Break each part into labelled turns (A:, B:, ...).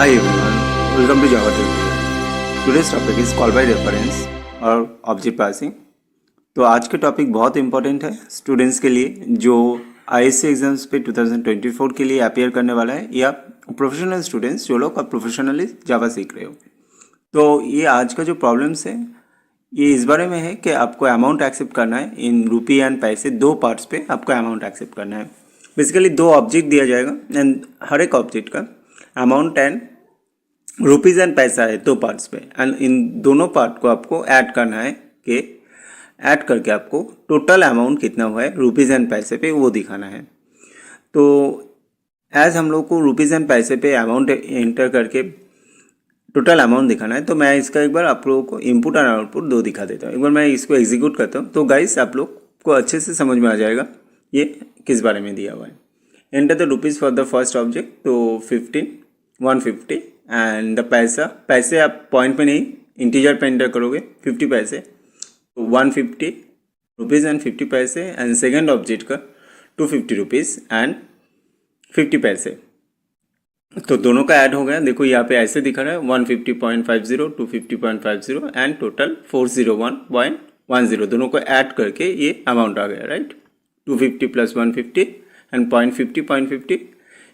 A: Hi everyone, welcome to Java Tutorial. Today's topic is call by reference और object passing. तो आज का topic बहुत इंपॉर्टेंट है स्टूडेंट्स के लिए जो आईएससी एग्जाम्स पे 2024 के लिए अपियर करने वाला है या प्रोफेशनल स्टूडेंट्स जो लोग अब प्रोफेशनली जावा सीख रहे हो. तो ये आज का जो प्रॉब्लम्स है ये इस बारे में है कि आपको अमाउंट एक्सेप्ट करना है इन रुपी एंड पैसे. दो पार्ट्स पे आपको अमाउंट एक्सेप्ट करना है. बेसिकली दो ऑब्जेक्ट दिया जाएगा एंड हर एक ऑब्जेक्ट का अमाउंट एंड रुपीज़ एंड पैसा है दो पार्ट्स पे. एंड इन दोनों पार्ट को आपको ऐड करना है कि ऐड करके आपको टोटल अमाउंट कितना हुआ है रुपीज़ एंड पैसे पे वो दिखाना है. तो एज हम लोग को रुपीज़ एंड पैसे पे अमाउंट एंटर करके टोटल अमाउंट दिखाना है. तो मैं इसका एक बार आप लोगों को इनपुट और आउटपुट दो दिखा देता हूँ. एक बार मैं इसको एग्जीक्यूट करता हूँ तो गाइस आप लोग को अच्छे से समझ में आ जाएगा ये किस बारे में दिया हुआ है. Enter the rupees for the first object. तो 150 एंड द पैसे आप पॉइंट पे नहीं इंटीजर पे एंटर करोगे 50 पैसे. तो 150 रुपीज़ एंड 50 पैसे. एंड सेकेंड ऑब्जेक्ट का 250 रुपीज़ एंड 50 पैसे. तो दोनों का ऐड हो गया. देखो यहाँ पे ऐसे दिखा रहा है 150.50 250.50 एंड टोटल 401.10. दोनों को ऐड करके ये अमाउंट आ गया right. 250 plus 150 and 0.50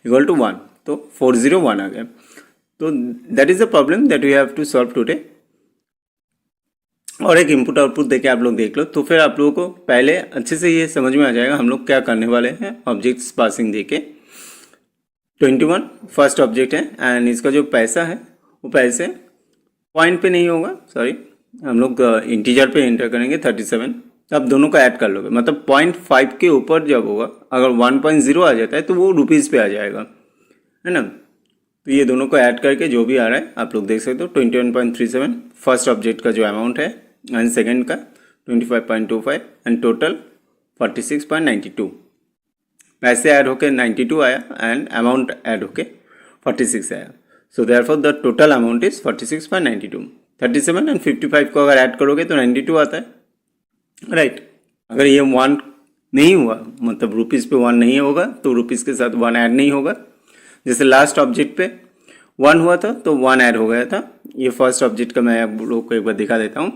A: equal to 1. तो 401 आ गया. तो that is the problem that we have to solve today. और एक इनपुट आउटपुट देके आप लोग देख लो तो फिर आप लोगों को पहले अच्छे से ये समझ में आ जाएगा हम लोग क्या करने वाले हैं. ऑब्जेक्ट्स पासिंग देके 21 फर्स्ट ऑब्जेक्ट है एंड इसका जो पैसा है वो पैसे पॉइंट पे नहीं होगा, सॉरी हम लोग इंटीजर पे एंटर करेंगे 37. अब दोनों को ऐड कर लोगे मतलब 0.5 के ऊपर जब होगा अगर 1.0 आ जाता है तो वो रुपीज़ पे आ जाएगा है ना. तो ये दोनों को ऐड करके जो भी आ रहा है आप लोग देख सकते हो 21.37 फर्स्ट ऑब्जेक्ट का जो अमाउंट है एंड सेकेंड का 25.25 एंड टोटल 46.92. पैसे ऐड होके 92 आया एंड अमाउंट ऐड होके 46 आया. So therefore the total amount is 46.92. 37 and 55 को अगर ऐड करोगे तो 92 आता है राइट. अगर ये 1 नहीं हुआ मतलब रुपीज़ पे 1 नहीं होगा तो रुपीज़ के साथ 1 ऐड नहीं होगा. जैसे लास्ट ऑब्जेक्ट पे 1 हुआ था तो 1 ऐड हो गया था. ये फर्स्ट ऑब्जेक्ट का मैं आप लोगों को एक बार दिखा देता हूँ.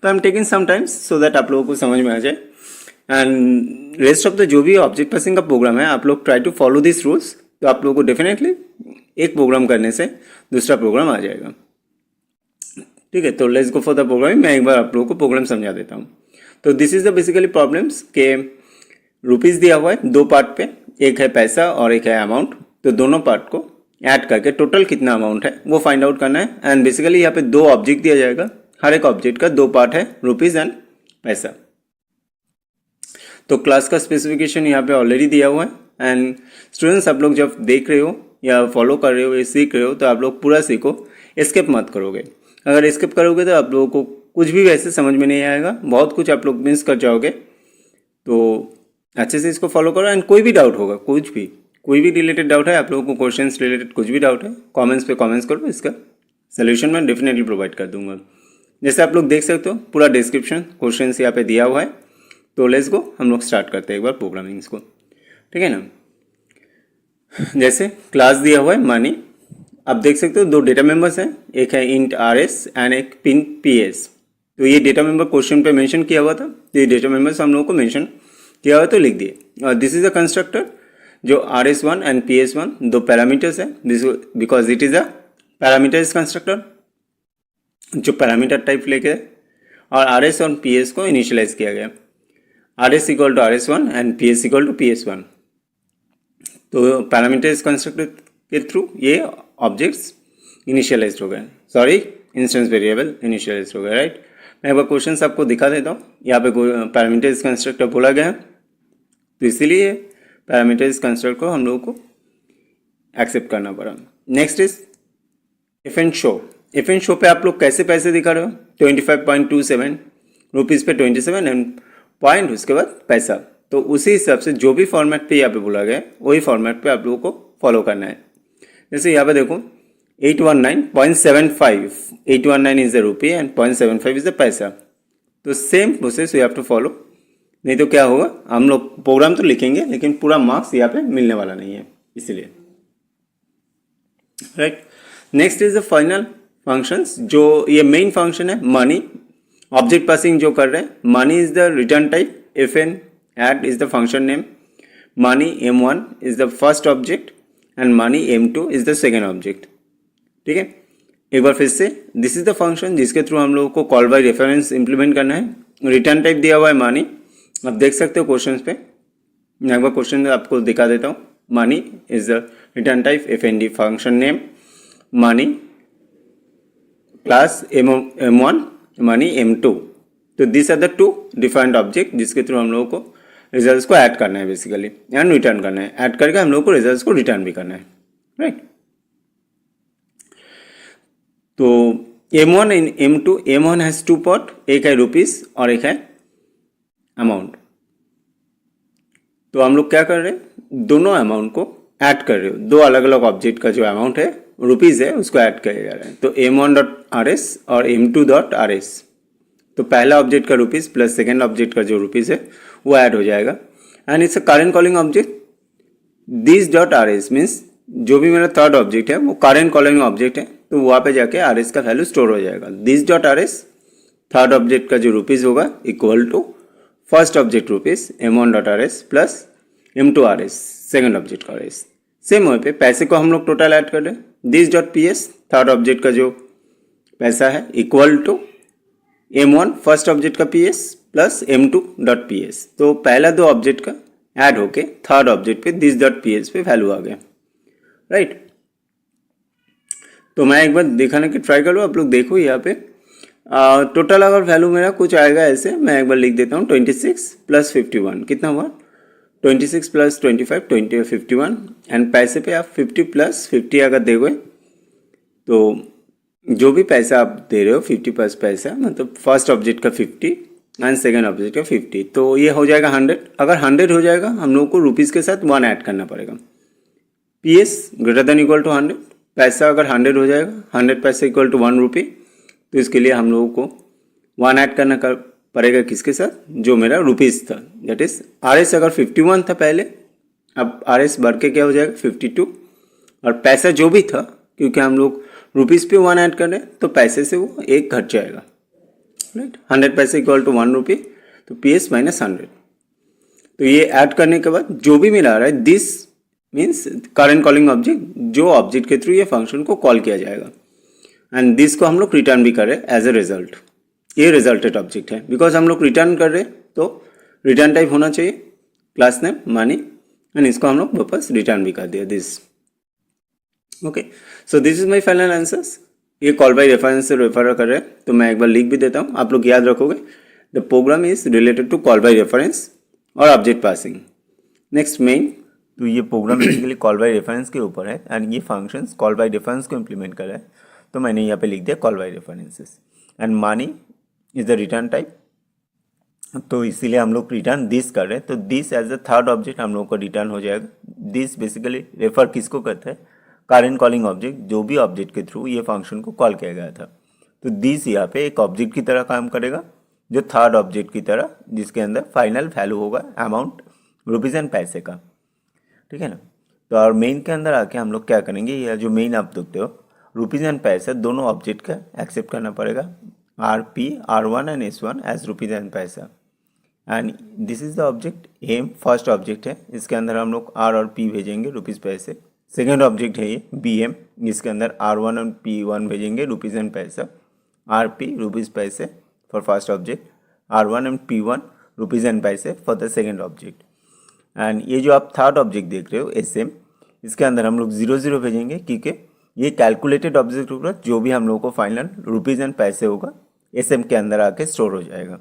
A: तो I am taking some times so that आप लोगों को समझ में आ जाए. एंड रेस्ट ऑफ द जो भी ऑब्जेक्ट पासिंग का प्रोग्राम है आप लोग try to follow this rules. तो आप लोगों को डेफिनेटली एक प्रोग्राम करने से दूसरा प्रोग्राम आ जाएगा. ठीक है, तो let's go for the programming. मैं एक बार आप लोगों को प्रोग्राम समझा देता हूँ. तो this is the basically problems के रुपीज़ दिया हुआ है दो पार्ट पे, एक है पैसा और एक है अमाउंट. तो दोनों पार्ट को ऐड करके टोटल कितना अमाउंट है वो फाइंड आउट करना है. एंड बेसिकली यहाँ पे दो ऑब्जेक्ट दिया जाएगा. हर एक ऑब्जेक्ट का दो पार्ट है रुपीज़ एंड पैसा. तो क्लास का स्पेसिफिकेशन यहाँ पे ऑलरेडी दिया हुआ है. एंड स्टूडेंट्स आप लोग जब देख रहे हो या फॉलो कर रहे हो या सीख रहे हो तो आप लोग पूरा सीखो, एस्केप मत करोगे. अगर एस्केप करोगे तो आप लोगों को कुछ भी वैसे समझ में नहीं आएगा, बहुत कुछ आप लोग मिस कर जाओगे. तो अच्छे से इसको फॉलो करो. एंड कोई भी डाउट होगा कोई भी रिलेटेड डाउट है आप लोगों को, क्वेश्चंस रिलेटेड कुछ भी डाउट है कमेंट्स पे कमेंट्स करो, इसका सोल्यूशन मैं डेफिनेटली प्रोवाइड कर दूंगा. जैसे आप लोग देख सकते हो पूरा डिस्क्रिप्शन क्वेश्चंस यहाँ पे दिया हुआ है. तो लेट्स गो हम लोग स्टार्ट करते हैं एक बार प्रोग्रामिंग को. ठीक है ना. जैसे क्लास दिया हुआ है मनी. आप देख सकते हो दो डेटा मेंबर्स हैं, एक है इंट RS एंड एक पिन PS. तो ये डेटा मेंबर क्वेश्चन पे मेंशन किया हुआ था. तो ये डेटा मेंबर्स हम लोगों को मेंशन किया हुआ तो लिख दिए. और दिस इज अ कंस्ट्रक्टर जो RS1 एंड PS1 दो पैरामीटर्स है. This because it is a parameters constructor जो पैरामीटर टाइप लेके है. और RS और PS को इनिशियलाइज किया गया. RS equal to RS1 and PS equal to PS1. तो पैरामीटर्स कंस्ट्रक्टर के थ्रू ये ऑब्जेक्ट्स इनिशियलाइज हो गए, सॉरी इंस्टेंस वेरिएबल इनिशियलाइज हो गए राइट. मैं एक बार क्वेश्चन आपको दिखा देता हूँ. यहाँ पे पैरामीटर्स कंस्ट्रक्टर बोला गया है तो इसीलिए पैरामीटर्स कंस्ट्रक्टर को हम लोगों को एक्सेप्ट करना पड़ा. Next is if and show. If and show पे आप लोग कैसे पैसे दिखा रहे हो 25.27 रुपीज़ पे 27 एंड पॉइंट उसके बाद पैसा. तो उसी हिसाब से जो भी फॉर्मेट पे यहाँ पे बोला गया वही फॉर्मेट पे आप लोगों को फॉलो करना है. जैसे यहाँ पे देखो 819.75 819 is the rupee and 0.75 is the paisa. तो same process you have to follow. नहीं तो क्या होगा हम लोग प्रोग्राम तो लिखेंगे लेकिन पूरा मार्क्स यहाँ पे मिलने वाला नहीं है इसलिए right. Next is the final functions, जो ये मेन फंक्शन है मनी, ऑब्जेक्ट पासिंग जो कर रहे हैं. Money is the return type, F N add is the function name, money m1 is the first object and money m2 is the second object. ठीक है, एक बार फिर से, दिस इज द फंक्शन जिसके थ्रू हम लोगों को कॉल बाय रेफरेंस इंप्लीमेंट करना है. रिटर्न टाइप दिया हुआ है मनी, आप देख सकते हो क्वेश्चन पे. मैं एक बार क्वेश्चन आपको दिखा देता हूँ. Money is the return type F N D, function name money class m1 money m2. तो this are the two different object जिसके थ्रू हम लोगों को रिजल्ट्स को ऐड करना है बेसिकली एंड रिटर्न करना है. ऐड करके हम लोगों को रिजल्ट्स को रिटर्न भी करना है, राइट. तो m1 and m2, m1 has two part, एक है रुपीस और एक है अमाउंट. तो हम लोग क्या कर रहे हैं, दोनों अमाउंट को ऐड कर रहे हो. दो अलग अलग ऑब्जेक्ट का जो अमाउंट है रुपीस है उसको ऐड किया जा रहा है. तो m1.rs और m2.rs, तो पहला ऑब्जेक्ट का रुपीस प्लस सेकेंड ऑब्जेक्ट का जो रुपीस है वो ऐड हो जाएगा. And it's a current calling object. This dot R S means जो भी मेरा थर्ड ऑब्जेक्ट है वो करेंट कॉलिंग ऑब्जेक्ट है, तो वहाँ पे जाके आर एस का वैल्यू स्टोर हो जाएगा. This dot R S, third object का जो रुपीस होगा equal to first object rupees m1.rs plus m2.rs, second object का rs. सेम वे पे पैसे को हम लोग टोटल ऐड कर रहे हैं. This dot P S, third object का जो पैसा है equal to m1 first object का ps plus m2 dot ps. तो पहला दो ऑब्जेक्ट का ऐड होके थर्ड ऑब्जेक्ट पे दिस डॉट ps पे वैल्यू आ गया, राइट. तो मैं एक बार दिखाने की ट्राई करूँ, आप लोग देखो यहाँ पे टोटल अगर वैल्यू मेरा कुछ आएगा ऐसे, मैं एक बार लिख देता हूँ. 26 प्लस 51 कितना हुआ, 26 प्लस 25 20 51. एंड पैसे पे आप 50 प्लस 50 अगर दोगे तो जो भी पैसा आप दे रहे हो 50 प्लस पैसा मतलब फर्स्ट ऑब्जेक्ट का 50 एंड सेकेंड ऑब्जेक्ट का 50, तो ये हो जाएगा 100. अगर 100 हो जाएगा हम लोग को रुपीज़ के साथ 1 ऐड करना पड़ेगा. P S greater than equal to 100, पैसा अगर 100 हो जाएगा 100 पैसा इक्वल टू 1 रुपी, तो इसके लिए हम लोगों को 1 ऐड करना पड़ेगा किसके साथ, जो मेरा रुपीज़ था. दैट इज आर एस अगर 51 था पहले, अब आर एस बढ़ के क्या हो जाएगा 52. और पैसा जो भी था, क्योंकि हम लोग रुपीज़ पे 1 ऐड कर रहे हैं तो पैसे से वो एक घट जाएगा, राइट. 100 पैसे इक्वल टू 1 रुपी, तो पी एस माइनस 100. तो ये ऐड करने के बाद जो भी मिला रहा है, this means current calling object, जो ऑब्जेक्ट के थ्रू ये फंक्शन को कॉल किया जाएगा. एंड दिस को हम लोग रिटर्न भी कर रहे हैं एज ए रिजल्ट. ये रिजल्टेड ऑब्जेक्ट है, बिकॉज हम लोग रिटर्न कर रहे हैं तो रिटर्न टाइप होना चाहिए क्लास नेम मनी, एंड इसको हम लोग वापस रिटर्न भी कर दिया this. Okay, so this is my final answers. ये कॉल बाय रेफरेंस से रेफर कर रहे हैं, तो मैं एक बार लिख भी देता हूँ, आप लोग याद रखोगे. The program is related to call by reference और ऑब्जेक्ट पासिंग. नेक्स्ट मेन, तो ये program basically call by reference के ऊपर है एंड ये फंक्शंस कॉल बाय रेफरेंस को इम्प्लीमेंट कर रहा है. तो मैंने यहाँ पे लिख दिया call by references. And money is the return type, तो इसीलिए हम लोग रिटर्न दिस कर रहे हैं. तो this as the third object हम लोग को रिटर्न हो जाएगा. दिस बेसिकली रेफर किसको करता है, करेंट कॉलिंग ऑब्जेक्ट, जो भी ऑब्जेक्ट के थ्रू ये फंक्शन को कॉल किया गया था. तो दिस यहाँ पे एक ऑब्जेक्ट की तरह काम करेगा, जो थर्ड ऑब्जेक्ट की तरह, जिसके अंदर फाइनल वैल्यू होगा अमाउंट रुपीज़ एंड पैसे का. ठीक है ना. तो और मेन के अंदर आके हम लोग क्या करेंगे, यह जो मेन आप देखते हो रुपीज़ एंड पैसा दोनों ऑब्जेक्ट का एक्सेप्ट करना पड़ेगा. RP R1 and S1 as rupees and पैसा. And this is the object aim, first object है, इसके अंदर हम लोग R और P भेजेंगे रुपीज़ पैसे. सेकेंड ऑब्जेक्ट है ये BM, इसके अंदर R1 और P1 भेजेंगे रुपीज़ एंड पैसा. RP रुपीज़ पैसे for first object, R1 and P1 rupees and पैसे for the second object. And ये जो आप थर्ड ऑब्जेक्ट देख रहे हो SM, इसके अंदर हम लोग 0 भेजेंगे, क्योंकि ये कैलकुलेटेड ऑब्जेक्ट होगा. जो भी हम लोग को फाइनल रुपीज़ एंड पैसे होगा SM के अंदर आके स्टोर हो जाएगा.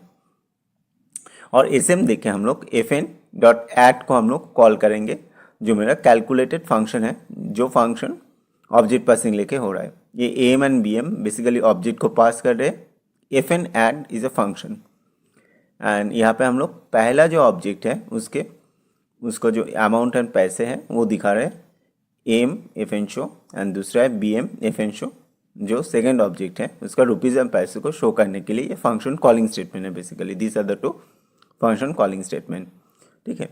A: और SM देखें हम लोग FN डॉट ऐड को हम लोग कॉल करेंगे, जो मेरा कैलकुलेटेड फंक्शन है, जो फंक्शन ऑब्जेक्ट पासिंग लेके हो रहा है. ये AM and BM basically object को पास कर रहे हैं. FN add is a function. And यहाँ पे हम लोग पहला जो ऑब्जेक्ट है उसको जो अमाउंट एंड पैसे हैं वो दिखा रहे हैं AM FN शो, एंड दूसरा है BM FN शो, जो सेकेंड ऑब्जेक्ट है उसका रुपीज़ एंड पैसे को शो करने के लिए ये फंक्शन कॉलिंग स्टेटमेंट है. Basically this are the two function calling statement. ठीक है,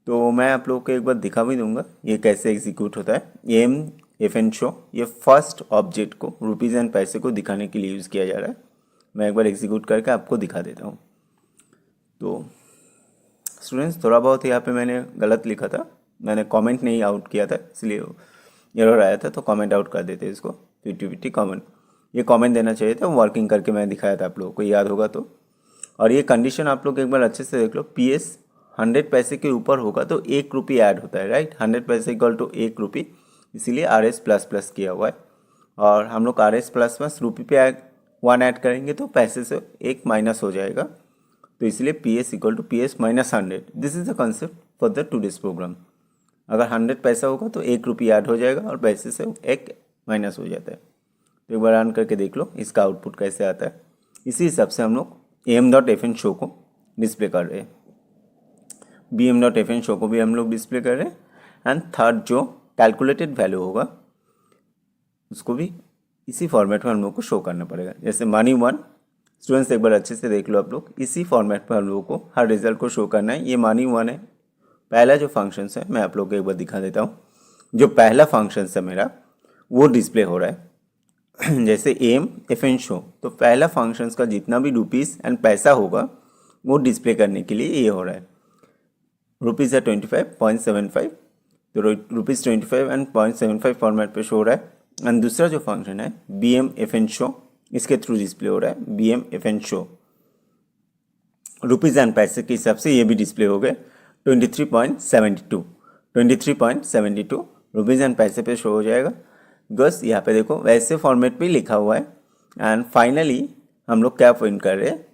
A: तो मैं आप लोगों को एक बार दिखा भी दूंगा ये कैसे एग्जीक्यूट होता है. AM एफ एन शो, ये फर्स्ट ऑब्जेक्ट को रुपीज़ एंड पैसे को दिखाने के लिए यूज़ किया जा रहा है। मैं एक बार एग्जीक्यूट करके आपको दिखा देता हूँ। तो स्टूडेंट्स थोड़ा बहुत यहाँ पे मैंने गलत लिखा था, मैंने कमेंट नहीं आउट किया था, इसलिए एरर आया था, तो कमेंट आउट कर देते इसको। 50-50 कमेंट, ये कमेंट देना चाहिए था, वर्किंग करके मैं दिखाया था, आप लोगों को याद होगा तो। और ये कंडीशन आप लोग एक बार अच्छे से देख लो, पी एस 100 पैसे के ऊपर होगा तो 1 रुपये ऐड होता है, राइट। 100 पैसे इक्वल टू 1 रुपये, इसीलिए आर एस प्लस प्लस किया हुआ है। और हम लोग आर एस प्लस प्लस रुपये पे 1 ऐड करेंगे तो पैसे से 1 माइनस हो जाएगा, तो इसलिए P S equal to P S minus 100। This is the concept for the today's program. अगर 100 पैसा होगा तो 1 रुपये ऐड हो जाएगा और पैसे से 1 माइनस हो जाता है। तो एक बार रन करके देख लो इसका आउटपुट कैसे आता है। इसी हिसाब से हम लोग M dot F N show को डिस्प्ले कर रहे हैं, B M dot F N show को भी हम लोग डिस्प्ले कर रहे हैं। एंड थर्ड जो कैलकुलेटेड वैल्यू होगा उसको भी इसी फॉर्मेट में हम लोग को शो करना पड़ेगा। जैसे मनी 1, स्टूडेंट्स एक बार अच्छे से देख लो आप लोग, इसी फॉर्मेट पर हम लोगों को हर रिजल्ट को शो करना है। ये मनी 1 है, पहला जो फंक्शन है मैं आप लोग को एक बार दिखा देता हूँ। जो पहला फंक्शन है मेरा वो डिस्प्ले हो रहा है जैसे एम एफ एन शो, तो पहला फंक्शन का जितना भी रुपीज़ एंड पैसा होगा वो डिस्प्ले करने के लिए ये हो रहा है। रुपीज़ है 25.75, तो रुपीज़ 25 एंड 0.75 फॉर्मेट पे शो हो रहा है। एंड दूसरा जो फंक्शन है B M F N show, इसके थ्रू डिस्प्ले हो रहा है B M F N show. Rupees and पैसे के हिसाब से ये भी डिस्प्ले हो गए 23.72 रुपीज़ एंड पैसे पे शो हो जाएगा। बस यहाँ पे देखो वैसे फॉर्मेट पे लिखा हुआ है। एंड फाइनली हम लोग क्या प्रिंट कर रहे हैं,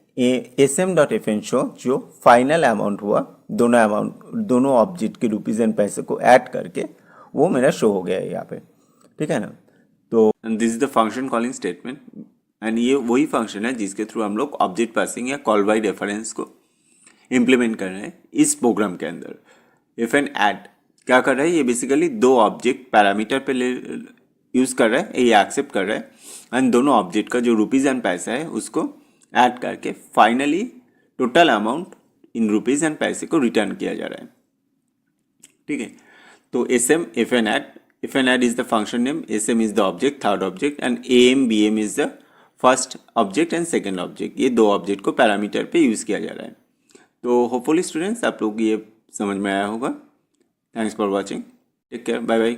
A: S M dot F N show, जो फाइनल अमाउंट हुआ दोनों ऑब्जेक्ट के रुपीज़ एंड पैसे को ऐड करके वो मेरा शो हो गया है यहाँ पे, ठीक है ना। तो this is the function calling statement, and ये वही फंक्शन है जिसके थ्रू हम लोग ऑब्जेक्ट पासिंग या कॉल बाय रेफरेंस को इम्प्लीमेंट कर रहे हैं इस प्रोग्राम के अंदर। इफ एन ऐड क्या कर रहा है, ये बेसिकली 2 ऑब्जेक्ट पैरामीटर पे यूज़ कर रहा है, ये एक्सेप्ट कर रहा है। एंड दोनों ऑब्जेक्ट का जो रुपीज़ एंड पैसा है उसको ऐड करके finally total amount in rupees and पैसे को रिटर्न किया जा रहा है, ठीक है। तो S M F N add is the function name, S M is the object, third object, and A M B M is the first object and second object. ये 2 ऑब्जेक्ट को पैरामीटर पे यूज़ किया जा रहा है। तो hopefully students आप लोग ये समझ में आया होगा। Thanks for watching, take care, bye bye.